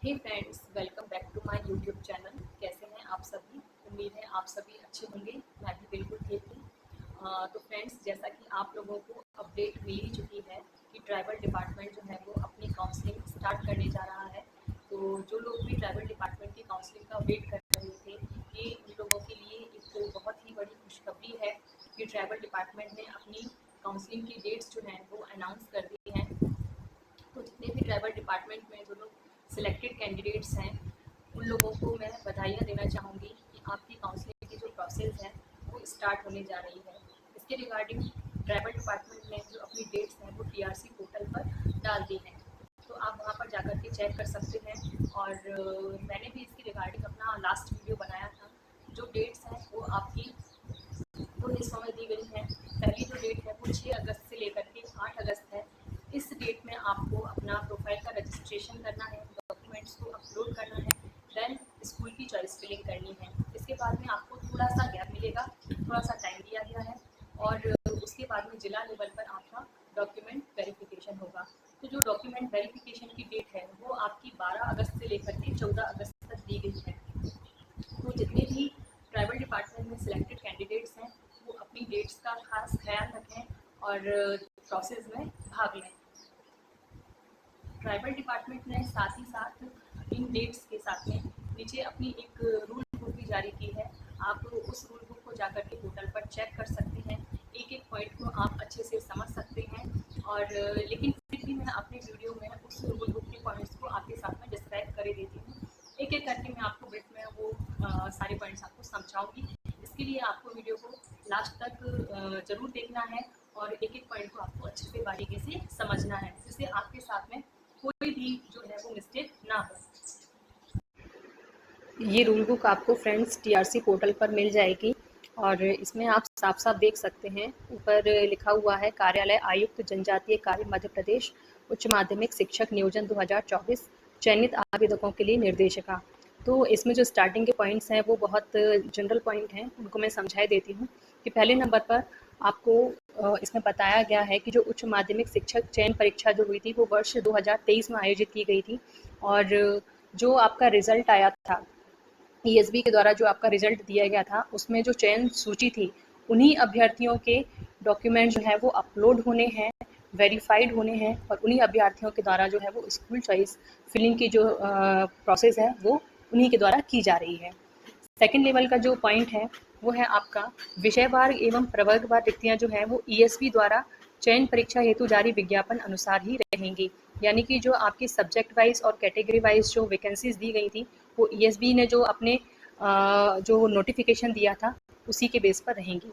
Hey friends, welcome back to my YouTube channel. कैसे हैं आप सभी? उम्मीद है आप सभी अच्छे होंगे। मैं भी बिल्कुल ठीक हूँ। तो फ्रेंड्स, जैसा कि आप लोगों को अपडेट मिल ही चुकी है कि ट्राइबल डिपार्टमेंट जो है वो अपनी काउंसलिंग स्टार्ट करने जा रहा है। तो जो लोग भी ट्राइबल डिपार्टमेंट की काउंसलिंग का वेट कर रहे थे, ये उन लोगों के लिए एक बहुत ही बड़ी खुशखबरी है कि ट्राइबल डिपार्टमेंट ने अपनी काउंसलिंग की डेट्स जो हैं वो अनाउंस कर दी हैं। तो जितने भी ट्राइबल डिपार्टमेंट में जो लोग सिलेक्टेड कैंडिडेट्स हैं, उन लोगों को मैं बधाइयाँ देना चाहूँगी कि आपकी काउंसलिंग की जो प्रोसेस है वो स्टार्ट होने जा रही है। इसके रिगार्डिंग ट्राइबल डिपार्टमेंट ने जो अपनी डेट्स हैं वो टीआरसी पोर्टल पर डाल दी हैं। तो आप वहाँ पर जाकर के चेक कर सकते हैं। और मैंने भी इसके रिगार्डिंग अपना लास्ट वीडियो बनाया था। जो डेट्स हैं वो आपकी दो हिस्सों में दी गई हैं। पहली जो डेट है वो 6 अगस्त से लेकर के 8 अगस्त है। इस डेट में आपको अपना प्रोफाइल का रजिस्ट्रेशन करना है, डॉक्यूमेंट्स को अपलोड करना है, देन स्कूल की चॉइस फिलिंग करनी है। इसके बाद में आपको थोड़ा सा गैप मिलेगा, थोड़ा सा टाइम दिया गया है। और उसके बाद में जिला लेवल पर आपका डॉक्यूमेंट वेरिफिकेशन होगा। तो जो डॉक्यूमेंट वेरिफिकेशन की डेट है वो आपकी 12 अगस्त से लेकर के 14 अगस्त तक दी गई है। तो जितने भी ट्राइबल डिपार्टमेंट में सिलेक्टेड कैंडिडेट्स हैं वो अपनी डेट्स का खास ख्याल रखें और प्रोसेस में भाग लें। ट्राइबल डिपार्टमेंट ने साथ ही साथ इन डेट्स के साथ में नीचे अपनी एक रूल बुक भी जारी की है। आप उस रूल बुक को जाकर के पोर्टल पर चेक कर सकते हैं, एक एक पॉइंट को आप अच्छे से समझ सकते हैं। और लेकिन फिर भी मैं अपने वीडियो में उस रूल बुक के पॉइंट्स को आपके साथ में डिस्क्राइब कर देती हूँ। एक एक करके मैं आपको ब्रीफ में वो सारे पॉइंट्स आपको समझाऊंगी। इसके लिए आपको वीडियो को लास्ट तक ज़रूर देखना है और एक एक पॉइंट को आपको अच्छे से बारीकी से समझना है, जिससे आपके साथ में कोई भी जो है वो मिस्टेक ना हो। ये रूल बुक आपको फ्रेंड्स टीआरसी पोर्टल पर मिल जाएगी और इसमें आप साफ साफ देख सकते हैं, ऊपर लिखा हुआ है कार्यालय आयुक्त जनजातीय कार्य मध्य प्रदेश उच्च माध्यमिक शिक्षक नियोजन 2024 चयनित आवेदकों के लिए निर्देशिका। तो इसमें जो स्टार्टिंग के पॉइंट्स हैं वो बहुत जनरल पॉइंट हैं, उनको मैं समझा देती हूँ कि पहले नंबर पर आपको इसमें बताया गया है कि जो उच्च माध्यमिक शिक्षक चयन परीक्षा जो हुई थी वो वर्ष 2023 में आयोजित की गई थी। और जो आपका रिजल्ट आया था ईएसबी के द्वारा, जो आपका रिजल्ट दिया गया था, उसमें जो चयन सूची थी उन्हीं अभ्यर्थियों के डॉक्यूमेंट जो है वो अपलोड होने हैं, वेरीफाइड होने हैं और उन्हीं अभ्यर्थियों के द्वारा जो है वो स्कूल चॉइस फिलिंग की जो प्रोसेस है वो उन्हीं के द्वारा की जा रही है। सेकेंड लेवल का जो पॉइंट है वो है आपका विषयवार एवं प्रवर्गवार रिक्तियाँ जो है वो ईएसबी द्वारा चयन परीक्षा हेतु जारी विज्ञापन अनुसार ही रहेंगी। यानी कि जो आपकी सब्जेक्ट वाइज और कैटेगरी वाइज जो वैकेंसीज दी गई थी वो ईएसबी ने जो अपने जो नोटिफिकेशन दिया था उसी के बेस पर रहेंगी।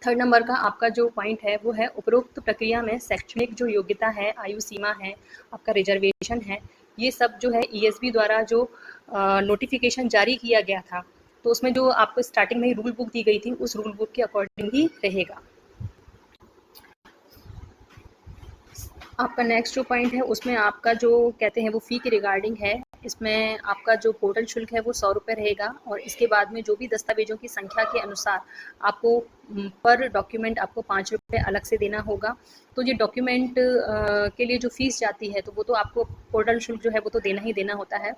थर्ड नंबर का आपका जो पॉइंट है वो है उपरोक्त प्रक्रिया में शैक्षणिक जो योग्यता है, आयु सीमा है, आपका रिजर्वेशन है, ये सब जो है ईएसबी द्वारा जो नोटिफिकेशन जारी किया गया था तो उसमें जो आपको स्टार्टिंग में ही रूल बुक दी गई थी उस रूल बुक के अकॉर्डिंग ही रहेगा। आपका नेक्स्ट जो पॉइंट है उसमें आपका जो कहते हैं वो फ़ी के रिगार्डिंग है। इसमें आपका जो पोर्टल शुल्क है वो 100 रुपये रहेगा और इसके बाद में जो भी दस्तावेजों की संख्या के अनुसार आपको पर डॉक्यूमेंट आपको 5 रुपये अलग से देना होगा। तो ये डॉक्यूमेंट के लिए जो फीस जाती है तो वो तो आपको पोर्टल शुल्क जो है वो तो देना ही देना होता है।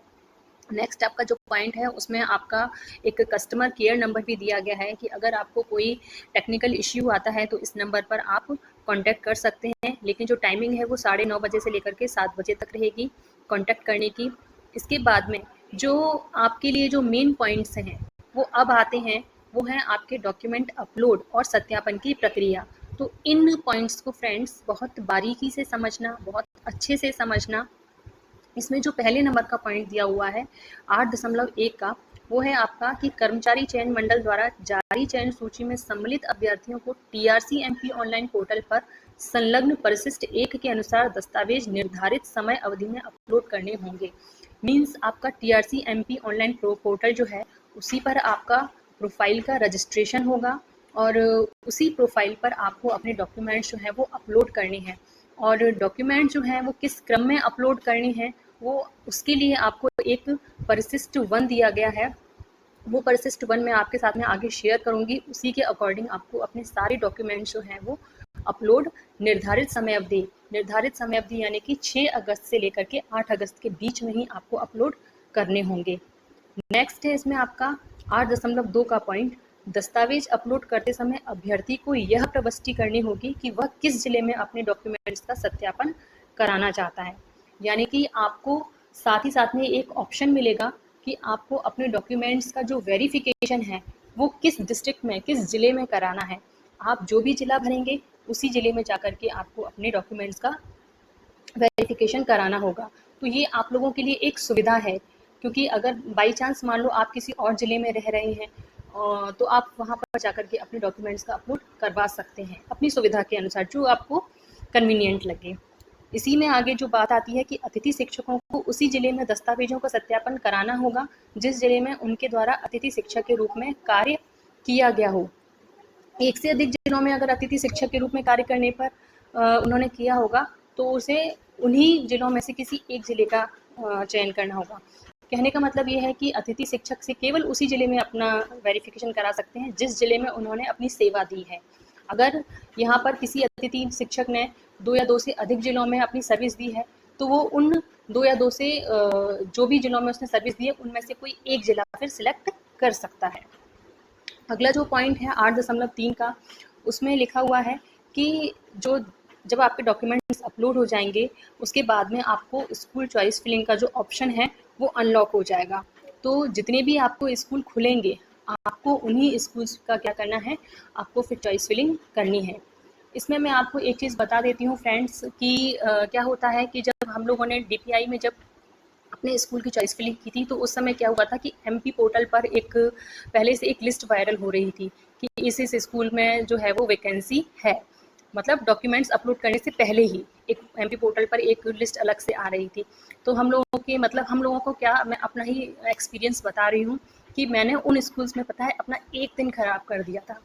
नेक्स्ट आपका जो पॉइंट है उसमें आपका एक कस्टमर केयर नंबर भी दिया गया है कि अगर आपको कोई टेक्निकल इश्यू आता है तो इस नंबर पर आप कांटेक्ट कर सकते हैं। लेकिन जो टाइमिंग है वो 9:30 बजे से लेकर के 7 बजे तक रहेगी कांटेक्ट करने की। इसके बाद में जो आपके लिए जो मेन पॉइंट्स हैं वो अब आते हैं, वो हैं आपके डॉक्यूमेंट अपलोड और सत्यापन की प्रक्रिया। तो इन पॉइंट्स को फ्रेंड्स बहुत बारीकी से समझना, बहुत अच्छे से समझना। इसमें जो पहले नंबर का पॉइंट दिया हुआ है 8.1 का, वो है आपका कि कर्मचारी चयन मंडल द्वारा जारी चयन सूची में सम्मिलित अभ्यर्थियों को टीआरसी एमपी ऑनलाइन पोर्टल पर संलग्न परिशिष्ट 1 के अनुसार दस्तावेज निर्धारित समय अवधि में अपलोड करने होंगे। मीन्स आपका टीआरसी एमपी ऑनलाइन पोर्टल जो है उसी पर आपका प्रोफाइल का रजिस्ट्रेशन होगा और उसी प्रोफाइल पर आपको अपने डॉक्यूमेंट्स जो हैं वो अपलोड करने हैं। और डॉक्यूमेंट जो हैं वो किस क्रम में अपलोड करने हैं वो उसके लिए आपको एक परिशिष्ट 1 दिया गया है। वो परिशिष्ट 1 मैं आपके साथ में आगे शेयर करूंगी, उसी के अकॉर्डिंग आपको अपने सारे डॉक्यूमेंट्स जो हैं वो अपलोड निर्धारित समय अवधि यानी कि 6 अगस्त से लेकर के 8 अगस्त के बीच में ही आपको अपलोड करने होंगे। नेक्स्ट है इसमें आपका 8.2 का पॉइंट, दस्तावेज अपलोड करते समय अभ्यर्थी को यह प्रविष्टि करनी होगी कि वह किस जिले में अपने डॉक्यूमेंट्स का सत्यापन कराना चाहता है। यानी कि आपको साथ ही साथ में एक ऑप्शन मिलेगा कि आपको अपने डॉक्यूमेंट्स का जो वेरिफिकेशन है वो किस डिस्ट्रिक्ट में, किस ज़िले में कराना है। आप जो भी ज़िला भरेंगे उसी ज़िले में जाकर के आपको अपने डॉक्यूमेंट्स का वेरिफिकेशन कराना होगा। तो ये आप लोगों के लिए एक सुविधा है, क्योंकि अगर बाई चांस मान लो आप किसी और ज़िले में रह रहे हैं तो आप वहाँ पर जाकर के अपने डॉक्यूमेंट्स का अपलोड करवा सकते हैं अपनी सुविधा के अनुसार, जो आपको कन्वीनियंट लगे। इसी में आगे जो बात आती है कि अतिथि शिक्षकों को उसी ज़िले में दस्तावेजों का सत्यापन कराना होगा जिस ज़िले में उनके द्वारा अतिथि शिक्षक के रूप में कार्य किया गया हो। एक से अधिक जिलों में अगर अतिथि शिक्षक के रूप में कार्य करने पर उन्होंने किया होगा तो उसे उन्हीं जिलों में से किसी एक ज़िले का चयन करना होगा। कहने का मतलब ये है कि अतिथि शिक्षक से केवल उसी ज़िले में अपना वेरिफिकेशन करा सकते हैं जिस ज़िले में उन्होंने अपनी सेवा दी है। अगर यहाँ पर किसी अतिथि शिक्षक ने 2 या 2 से अधिक जिलों में अपनी सर्विस दी है तो वो उन 2 या 2 से जो भी जिलों में उसने सर्विस दी है उनमें से कोई एक ज़िला फिर सिलेक्ट कर सकता है। अगला जो पॉइंट है 8.3 का, उसमें लिखा हुआ है कि जब आपके डॉक्यूमेंट्स अपलोड हो जाएंगे उसके बाद में आपको स्कूल चॉइस फिलिंग का जो ऑप्शन है वो अनलॉक हो जाएगा। तो जितने भी आपको स्कूल खुलेंगे आपको उन्हीं स्कूल्स का क्या करना है, आपको फिर चॉइस फिलिंग करनी है। इसमें मैं आपको एक चीज़ बता देती हूँ फ्रेंड्स कि क्या होता है कि जब हम लोगों ने DPI में जब अपने स्कूल की चॉइस फिलिंग की थी तो उस समय क्या हुआ था कि MP पोर्टल पर पहले से एक लिस्ट वायरल हो रही थी कि इस स्कूल में जो है वो वैकेंसी है। मतलब डॉक्यूमेंट्स अपलोड करने से पहले ही एक MP पोर्टल पर एक लिस्ट अलग से आ रही थी। तो हम लोगों को क्या, मैं अपना ही एक्सपीरियंस बता रही हूँ कि मैंने उन स्कूल्स में पता है अपना एक दिन खराब कर दिया था।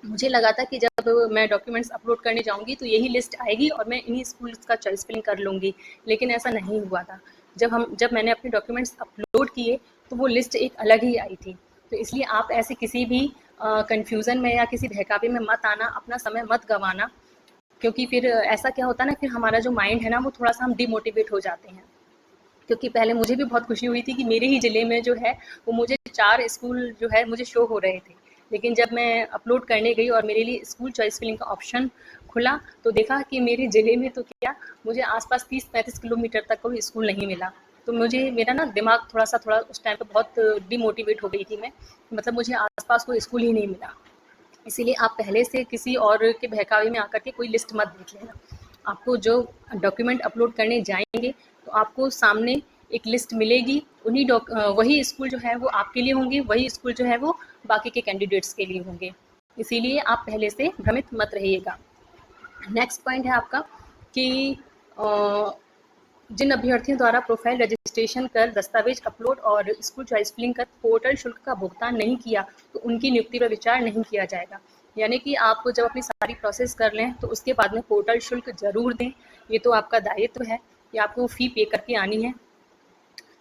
मुझे लगा था कि जब मैं डॉक्यूमेंट्स अपलोड करने जाऊंगी तो यही लिस्ट आएगी और मैं इन्हीं स्कूल्स का चॉइस फिलिंग कर लूँगी, लेकिन ऐसा नहीं हुआ था। जब मैंने अपने डॉक्यूमेंट्स अपलोड किए तो वो लिस्ट एक अलग ही आई थी। तो इसलिए आप ऐसे किसी भी कन्फ्यूज़न में या किसी बहकावे में मत आना, अपना समय मत गंवाना, क्योंकि फिर ऐसा क्या होता है ना, फिर हमारा जो माइंड है ना वो थोड़ा-सा हम डिमोटिवेट हो जाते हैं। क्योंकि पहले मुझे भी बहुत खुशी हुई थी कि मेरे ही ज़िले में जो है वो मुझे 4 स्कूल जो है मुझे शो हो रहे थे। लेकिन जब मैं अपलोड करने गई और मेरे लिए स्कूल चॉइस फिलिंग का ऑप्शन खुला तो देखा कि मेरे ज़िले में तो क्या, मुझे आस-पास 30-35 किलोमीटर तक कोई स्कूल नहीं मिला। तो मेरा ना दिमाग थोड़ा उस टाइम पे बहुत डिमोटिवेट हो गई थी मैं, मतलब मुझे आस-पास कोई स्कूल ही नहीं मिला। इसीलिए आप पहले से किसी और के बहकावे में आकर के कोई लिस्ट मत देख लेना। आपको जो डॉक्यूमेंट अपलोड करने जाएंगे तो आपको सामने एक लिस्ट मिलेगी, वही स्कूल जो है वो आपके लिए होंगे, वही स्कूल जो है वो बाकी के कैंडिडेट्स के लिए होंगे। इसीलिए आप पहले से भ्रमित मत रहिएगा। नेक्स्ट पॉइंट है आपका कि जिन अभ्यर्थियों द्वारा प्रोफाइल रजिस्ट्रेशन कर दस्तावेज अपलोड और स्कूल चॉइस फिलिंग कर पोर्टल शुल्क का भुगतान नहीं किया तो उनकी नियुक्ति पर विचार नहीं किया जाएगा। यानी कि आप जब अपनी सारी प्रोसेस कर लें तो उसके बाद में पोर्टल शुल्क ज़रूर दें, ये तो आपका दायित्व है, ये आपको फ़ी पे करके आनी है।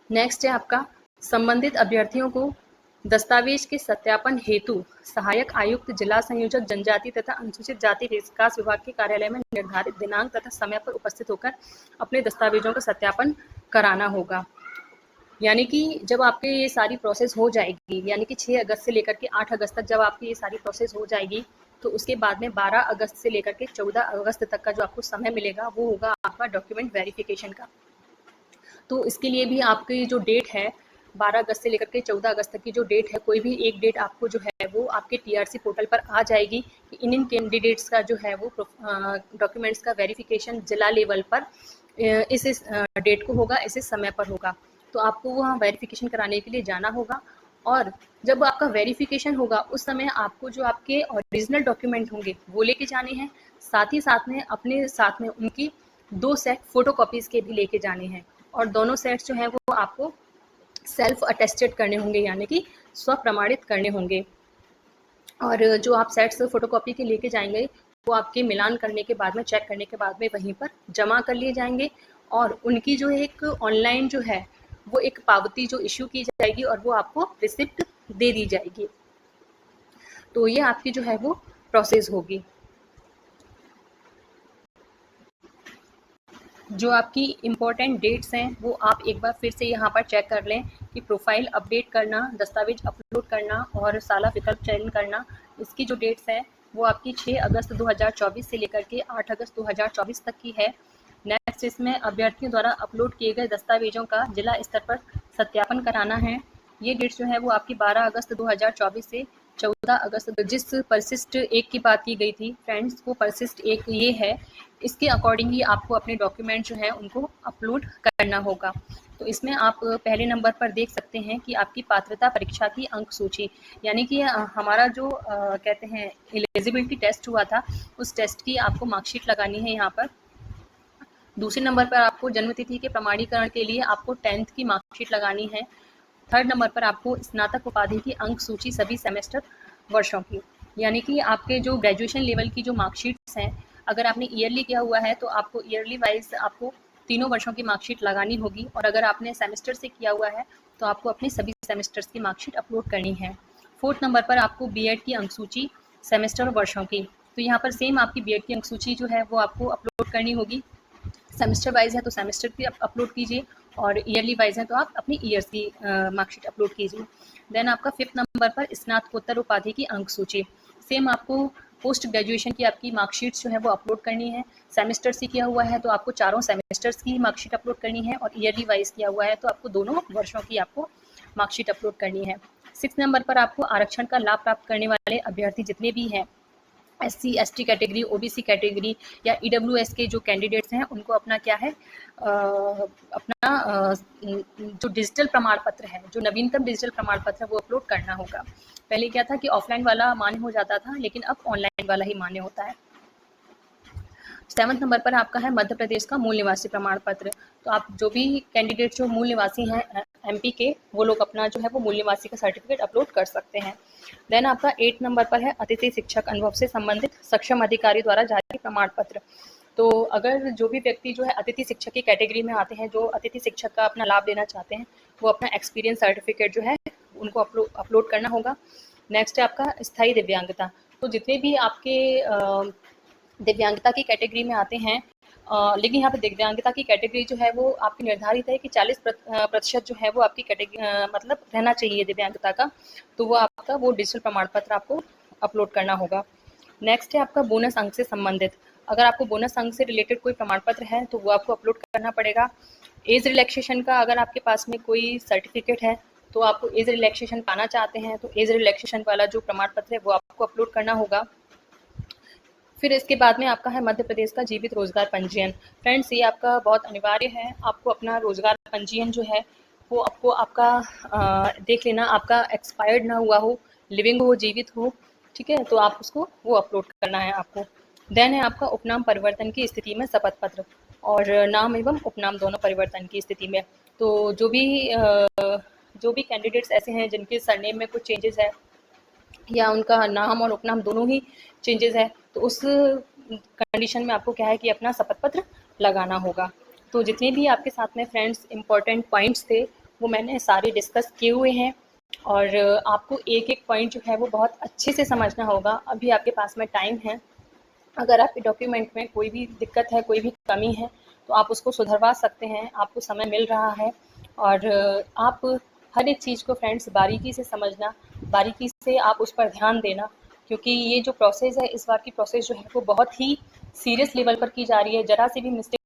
नेक्स्ट है आपका संबंधित अभ्यर्थियों को दस्तावेज के सत्यापन हेतु सहायक आयुक्त, जिला संयोजक जनजाति तथा अनुसूचित जाति विकास विभाग के कार्यालय में निर्धारित दिनांक तथा समय पर उपस्थित होकर अपने दस्तावेजों का सत्यापन कराना होगा। यानी कि जब आपके ये सारी प्रोसेस हो जाएगी, यानी कि 6 अगस्त से लेकर के 8 अगस्त तक जब आपकी ये सारी प्रोसेस हो जाएगी तो उसके बाद में 12 अगस्त से लेकर के 14 अगस्त तक का जो आपको समय मिलेगा वो होगा आपका डॉक्यूमेंट वेरिफिकेशन का। तो इसके लिए भी आपकी जो डेट है 12 अगस्त से लेकर के 14 अगस्त तक की जो डेट है, कोई भी एक डेट आपको जो है वो आपके TRC पोर्टल पर आ जाएगी कि इन कैंडिडेट्स का जो है वो डॉक्यूमेंट्स का वेरिफिकेशन जिला लेवल पर इस डेट को होगा, इस समय पर होगा। तो आपको वहाँ वेरिफिकेशन कराने के लिए जाना होगा और जब आपका वेरिफिकेशन होगा उस समय आपको जो आपके ओरिजिनल डॉक्यूमेंट होंगे वो लेके जाने हैं, साथ ही साथ में अपने साथ में उनकी 2 सेट फ़ोटोकॉपीज़ के भी लेके जाने हैं और दोनों सेट्स जो हैं वो आपको सेल्फ अटेस्टेड करने होंगे, यानी कि स्वप्रमाणित करने होंगे। और जो आप सेट्स फ़ोटोकॉपी के लेके जाएंगे वो आपके मिलान करने के बाद में, चेक करने के बाद में वहीं पर जमा कर लिए जाएंगे और उनकी जो एक ऑनलाइन जो है वो एक पावती जो इशू की जाएगी और वो आपको रिसिप्ट दे दी जाएगी। तो ये आपकी जो है वो प्रोसेस होगी। जो आपकी इम्पोर्टेंट डेट्स हैं वो आप एक बार फिर से यहाँ पर चेक कर लें कि प्रोफाइल अपडेट करना, दस्तावेज अपलोड करना और साला विकल्प चयन करना, इसकी जो डेट्स हैं वो आपकी 6 अगस्त 2024 से लेकर के 8 अगस्त 2024 तक की है। नेक्स्ट इसमें अभ्यर्थियों द्वारा अपलोड किए गए दस्तावेजों का जिला स्तर पर सत्यापन कराना है। ये डेट्स जो है वो आपकी 12 अगस्त 2024 से 14 अगस्त। जिस परिशिष्ट 1 की बात की गई थी फ्रेंड्स, वो परिशिष्ट 1 ये है, इसके अकॉर्डिंग ही आपको अपने डॉक्यूमेंट जो है उनको अपलोड करना होगा। तो इसमें आप पहले नंबर पर देख सकते हैं कि आपकी पात्रता परीक्षा की अंक सूची, यानी कि हमारा जो कहते हैं एलिजिबिलिटी टेस्ट हुआ था, उस टेस्ट की आपको मार्कशीट लगानी है यहाँ पर। दूसरे नंबर पर आपको जन्मतिथि के प्रमाणीकरण के लिए आपको 10th की मार्कशीट लगानी है। थर्ड नंबर पर आपको स्नातक उपाधि की अंक सूची सभी सेमेस्टर वर्षों की, यानी कि आपके जो ग्रेजुएशन लेवल की जो मार्कशीट्स हैं, अगर आपने ईयरली किया हुआ है तो आपको ईयरली वाइज आपको तीनों वर्षों की मार्कशीट लगानी होगी, और अगर आपने सेमेस्टर से किया हुआ है तो आपको अपने सभी सेमेस्टर्स की मार्कशीट अपलोड करनी है। फोर्थ नंबर पर आपको बीएड की अंक सूची सेमेस्टर वर्षों की, तो यहाँ पर सेम आपकी बीएड की अंक सूची जो है वो आपको अपलोड करनी होगी। सेमेस्टर वाइज है तो सेमेस्टर की अपलोड कीजिए, और ईयरली वाइज है तो आप अपनी ईयर्स की मार्कशीट अपलोड कीजिए। देन आपका 5th नंबर पर स्नातकोत्तर उपाधि की अंक सूची, सेम आपको पोस्ट ग्रेजुएशन की आपकी मार्कशीट्स जो है वो अपलोड करनी है। सेमेस्टर से किया हुआ है तो आपको चारों सेमेस्टर्स की मार्कशीट अपलोड करनी है, और ईयरली वाइज किया हुआ है तो आपको दोनों वर्षों की आपको मार्कशीट अपलोड करनी है। 6th नंबर पर आपको आरक्षण का लाभ प्राप्त करने वाले अभ्यर्थी जितने भी हैं, SC ST category, OBC category या EWS के जो कैंडिडेट्स हैं, उनको अपना क्या है अपना जो डिजिटल प्रमाण पत्र है, जो नवीनतम डिजिटल प्रमाण पत्र है वो अपलोड करना होगा। पहले क्या था कि ऑफलाइन वाला मान्य हो जाता था, लेकिन अब ऑनलाइन वाला ही मान्य होता है। 7th नंबर पर आपका है मध्य प्रदेश का मूल निवासी प्रमाण पत्र। तो आप जो भी कैंडिडेट जो मूल निवासी हैं MP के, वो लोग अपना जो है वो मूल निवासी का सर्टिफिकेट अपलोड कर सकते हैं। देन आपका 8 नंबर पर है अतिथि शिक्षक अनुभव से संबंधित सक्षम अधिकारी द्वारा जारी प्रमाण पत्र। तो अगर जो भी व्यक्ति जो है अतिथि शिक्षक की कैटेगरी में आते हैं, जो अतिथि शिक्षक का अपना लाभ लेना चाहते हैं, वो अपना एक्सपीरियंस सर्टिफिकेट जो है उनको अपलोड करना होगा। नेक्स्ट है आपका स्थायी दिव्यांगता। तो जितने भी आपके दिव्यांगता की कैटेगरी में आते हैं, लेकिन यहाँ पे दिव्यांगता की कैटेगरी जो है वो आपकी निर्धारित है कि 40% जो है वो आपकी कैटेगरी मतलब रहना चाहिए दिव्यांगता का, तो वो आपका वो डिजिटल प्रमाण पत्र आपको अपलोड करना होगा। नेक्स्ट है आपका बोनस अंक से संबंधित। अगर आपको बोनस अंक से रिलेटेड कोई प्रमाण पत्र है तो वो आपको अपलोड करना पड़ेगा। एज रिलैक्सेशन का अगर आपके पास में कोई सर्टिफिकेट है तो आपको एज रिलैक्सेशन पाना चाहते हैं तो एज रिलैक्सेशन वाला जो प्रमाण पत्र है वो आपको अपलोड करना होगा। फिर इसके बाद में आपका है मध्य प्रदेश का जीवित रोजगार पंजीयन। फ्रेंड्स, ये आपका बहुत अनिवार्य है, आपको अपना रोजगार पंजीयन जो है वो आपको आपका देख लेना, आपका एक्सपायर्ड ना हुआ हो, लिविंग हो, जीवित हो, ठीक है, तो आप उसको वो अपलोड करना है आपको। देन है आपका उपनाम परिवर्तन की स्थिति में शपथ पत्र, और नाम एवं उपनाम दोनों परिवर्तन की स्थिति में। तो जो भी कैंडिडेट्स ऐसे हैं जिनके सरनेम में कुछ चेंजेस है या उनका नाम और उपनाम दोनों ही चेंजेस है, तो उस कंडीशन में आपको क्या है कि अपना शपथ पत्र लगाना होगा। तो जितने भी आपके साथ में फ्रेंड्स इम्पॉर्टेंट पॉइंट्स थे वो मैंने सारे डिस्कस किए हुए हैं, और आपको एक एक पॉइंट जो है वो बहुत अच्छे से समझना होगा। अभी आपके पास में टाइम है, अगर आपके डॉक्यूमेंट में कोई भी दिक्कत है, कोई भी कमी है, तो आप उसको सुधरवा सकते हैं, आपको समय मिल रहा है। और आप हर एक चीज़ को फ्रेंड्स बारीकी से समझना, बारीकी से आप उस पर ध्यान देना, क्योंकि ये जो प्रोसेस है, इस बार की प्रोसेस जो है वो बहुत ही सीरियस लेवल पर की जा रही है। ज़रा सी भी मिस्टेक